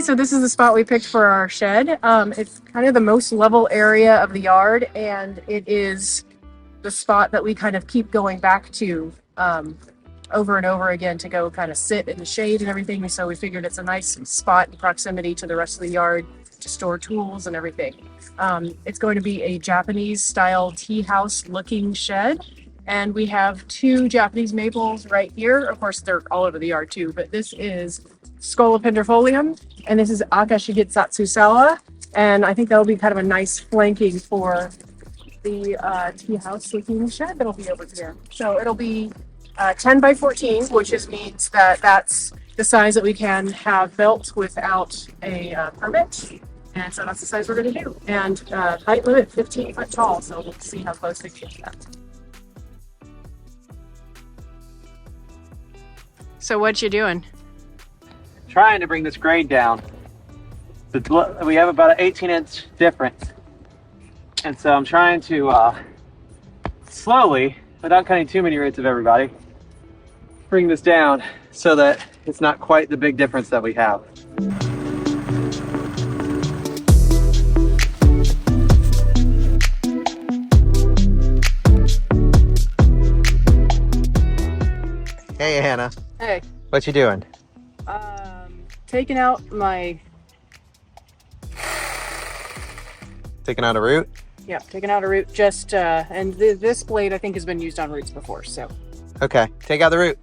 Okay, so this is the spot we picked for our shed. It's kind of the most level area of the yard, and it is the spot that we kind of keep going back to over and over again to go kind of sit in the shade and everything. So we figured it's a nice spot in proximity to the rest of the yard to store tools and everything. It's going to be a Japanese style tea house looking shed. And we have 2 Japanese maples right here. Of course, they're all over the yard too, but this is Scolopendrifolium, and this is Akashigitsatsusawa. And I think that'll be kind of a nice flanking for the tea house looking shed that'll be over here. So it'll be 10 by 14, which just means that that's the size that we can have built without a permit. And so that's the size we're going to do. And height limit 15 foot tall. So we'll see how close they get to that. So what you doing? Trying to bring this grade down. We have about an 18-inch difference. And so I'm trying to slowly, without cutting too many roots of everybody, bring this down so that it's not quite the big difference that we have. Hey Hannah, Hey, what you doing? taking out my, Taking out a root? taking out a root just, and this blade I think has been used on roots before, so. Okay, take out the root.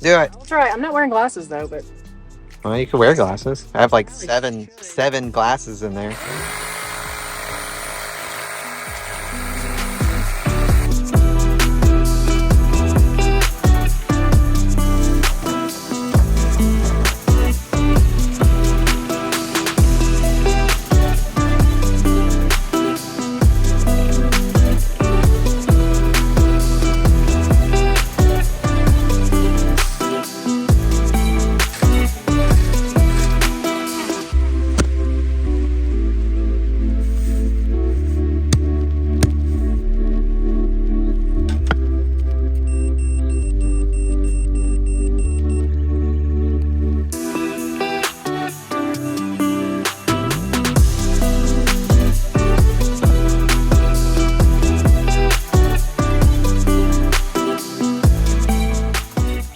Do it. I'll try. I'm not wearing glasses though, but. Well, you could wear glasses. I have like seven glasses in there.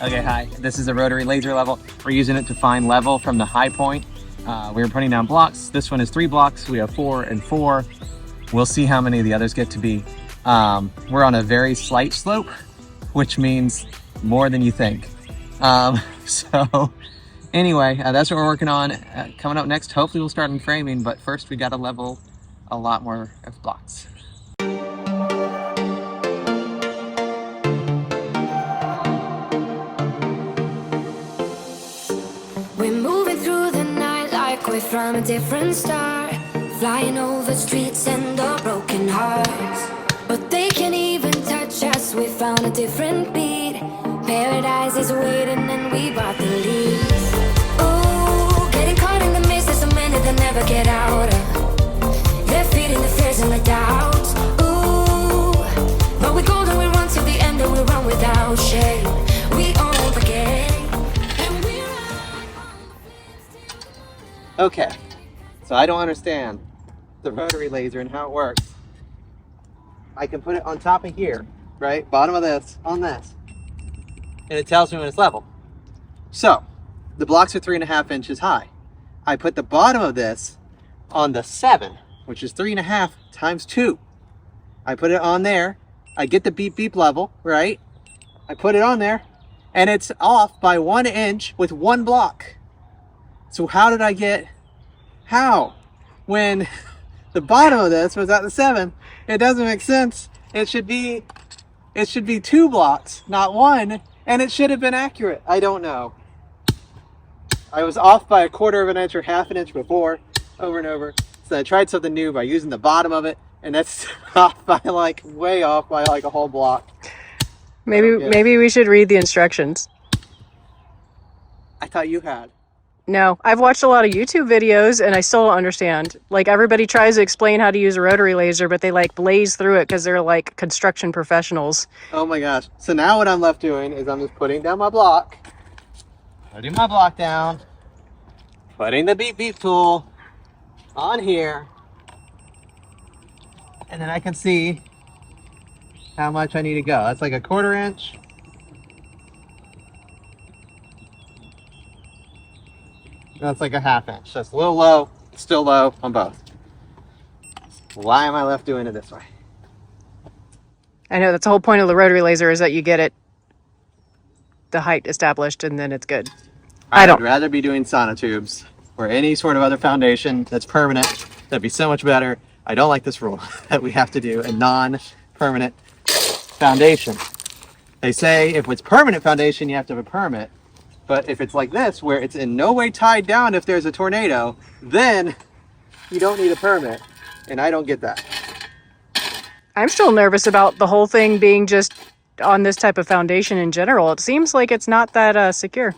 Okay, hi, this is a rotary laser level. We're using it to find level from the high point. We were putting down blocks. This one is 3 blocks. We have 4 and 4. We'll see how many of the others get to be. We're on a very slight slope, which means more than you think. So anyway, that's what we're working on. Coming up next, hopefully we'll start in framing, but first we gotta level a lot more of blocks. We're from a different star, flying over streets and our broken hearts. But they can't even touch us, we found a different beat. Paradise is waiting and we bought the lead. Oh, getting caught in the mist, there's so many that never get out of. They're feeding the fears and the doubts. Ooh, but we're golden, we run to the end and we run without shame. We own the game. Okay, so I don't understand the rotary laser and how it works. I can put it on top of here, right? Bottom of this, on this. And it tells me when it's level. So, the blocks are 3.5 inches high. I put the bottom of this on the 7, which is 3.5 times 2. I put it on there. I get the beep beep level, right? I put it on there, and it's off by 1 inch with 1 block. So how did I get, how? When the bottom of this was at the 7, it doesn't make sense. It should be 2 blocks, not 1, and it should have been accurate. I don't know. I was off by 1/4 of an inch or 1/2 inch before, over and over. So I tried something new by using the bottom of it, and that's off by like, way off by like a whole block. Maybe we should read the instructions. I thought you had. No, I've watched a lot of YouTube videos and I still don't understand. Like everybody tries to explain how to use a rotary laser, but they like blaze through it because they're like construction professionals. Oh my gosh. So now what I'm left doing is I'm just putting down my block. Putting my block down. putting the beep beep tool on here, and then I can see how much I need to go. That's like a 1/4 inch. That's like a 1/2 inch. That's a little low, still low on both. Why am I left doing it this way? I know that's the whole point of the rotary laser is that you get it the height established and then it's good. I I'd don't. rather be doing sonotubes or any sort of other foundation that's permanent. That'd be so much better. I don't like this rule that we have to do a non-permanent foundation. They say if it's permanent foundation, you have to have a permit. But if it's like this, where it's in no way tied down if there's a tornado, then you don't need a permit. And I don't get that. I'm still nervous about the whole thing being just on this type of foundation in general. It seems like it's not that secure.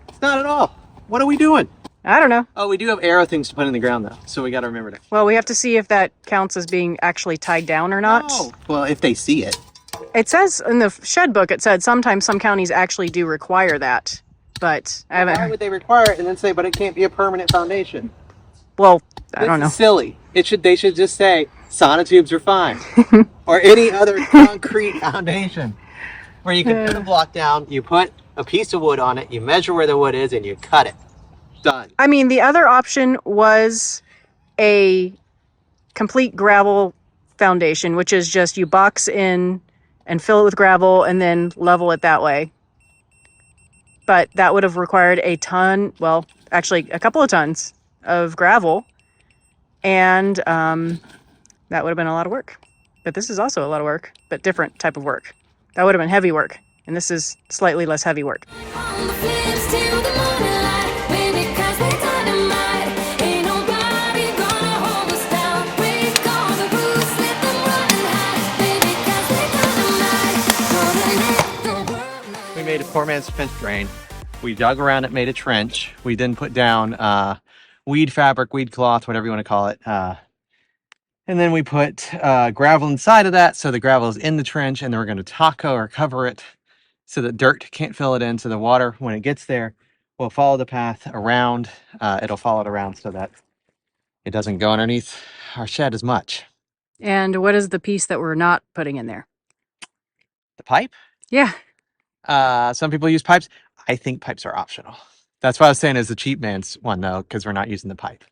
It's not at all. What are we doing? I don't know. Oh, we do have arrow things to put in the ground though, so we got to remember that. Well, we have to see if that counts as being actually tied down or not. Oh, well, if they see it. It says in the shed book, it said sometimes some counties actually do require that, but I haven't. Why would they require it and then say, but it can't be a permanent foundation? Well, I don't know. This is silly. They should just say sonotubes are fine, or any other concrete foundation where you can put a block down, you put a piece of wood on it, you measure where the wood is, and you cut it. Done. I mean, the other option was a complete gravel foundation, which is just you box in and fill it with gravel and then level it that way. But that would have required a ton, well, actually a couple of tons of gravel. And that would have been a lot of work. But this is also a lot of work, but different type of work. That would have been heavy work. And this is slightly less heavy work. On the flames till the morning light, baby, 'cause we're dynamite. Ain't nobody gonna hold us down. Break all the rules, let them run and hide, baby, 'cause we're dynamite. Gonna let the world know. We made a poor man's fence drain. We dug around it, made a trench. We then put down weed fabric, weed cloth, whatever you want to call it. And then we put gravel inside of that, so the gravel is in the trench, and then we're going to taco or cover it so that dirt can't fill it in. So the water, when it gets there, will follow the path around. It'll follow it around so that it doesn't go underneath our shed as much. And what is the piece that we're not putting in there? The pipe? Yeah. Some people use pipes. I think pipes are optional. That's what I was saying is the cheap man's one, though, because we're not using the pipe.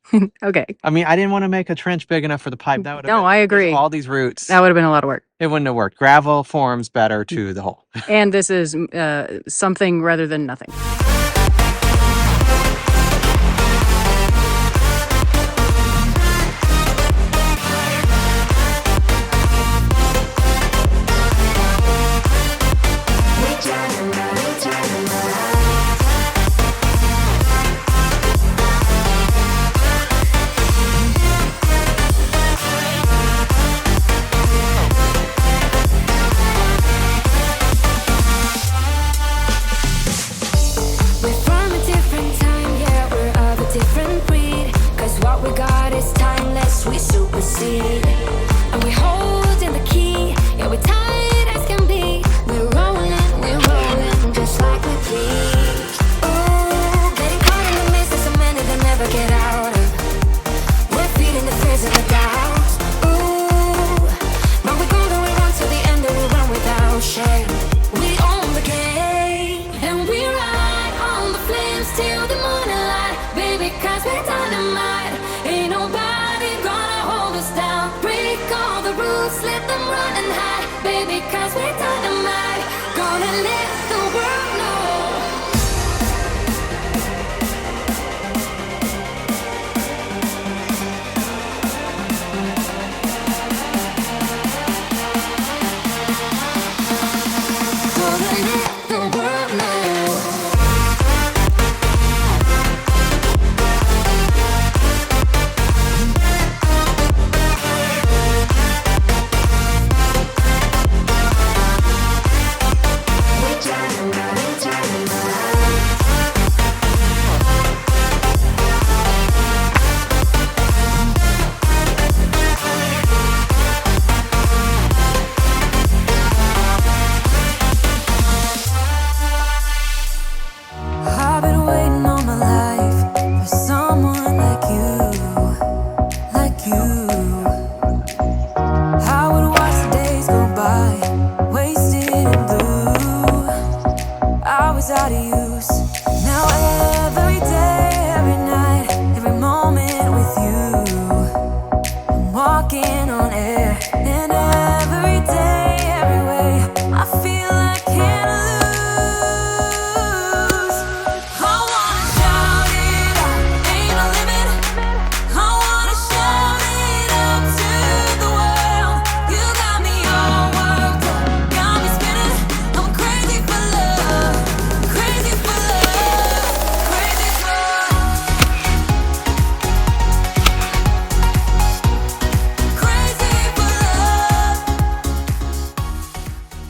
Okay. I mean, I didn't want to make a trench big enough for the pipe. That would have No, I agree. all these roots. That would have been a lot of work. It wouldn't have worked. Gravel forms better to the hole. And this is something rather than nothing. We're from a different time, yeah, we're of a different breed. 'Cause what we got is timeless, we supersede. And we're holding the key, yeah, we're tight as can be. We're rolling just like we please. Ooh, getting caught in the mist is so many that never get out of. We're feeding the fears and the doubts. Ooh, but we're gonna run to the end and we run without shame. We own the game, and we ride on the flames till the morning light, baby, 'cause we're dynamite. Ain't nobody gonna hold us down. Break all the rules, let them run and hide, baby, 'cause we're dynamite. Gonna let the world know. Gonna let the world know.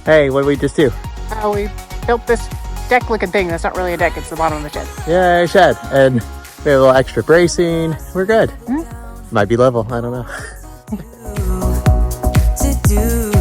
Hey, what did we just do? We built this deck looking thing. That's not really a deck, it's the bottom of the shed. Yeah, shed. And we have a little extra bracing. We're good. Might be level, I don't know. To do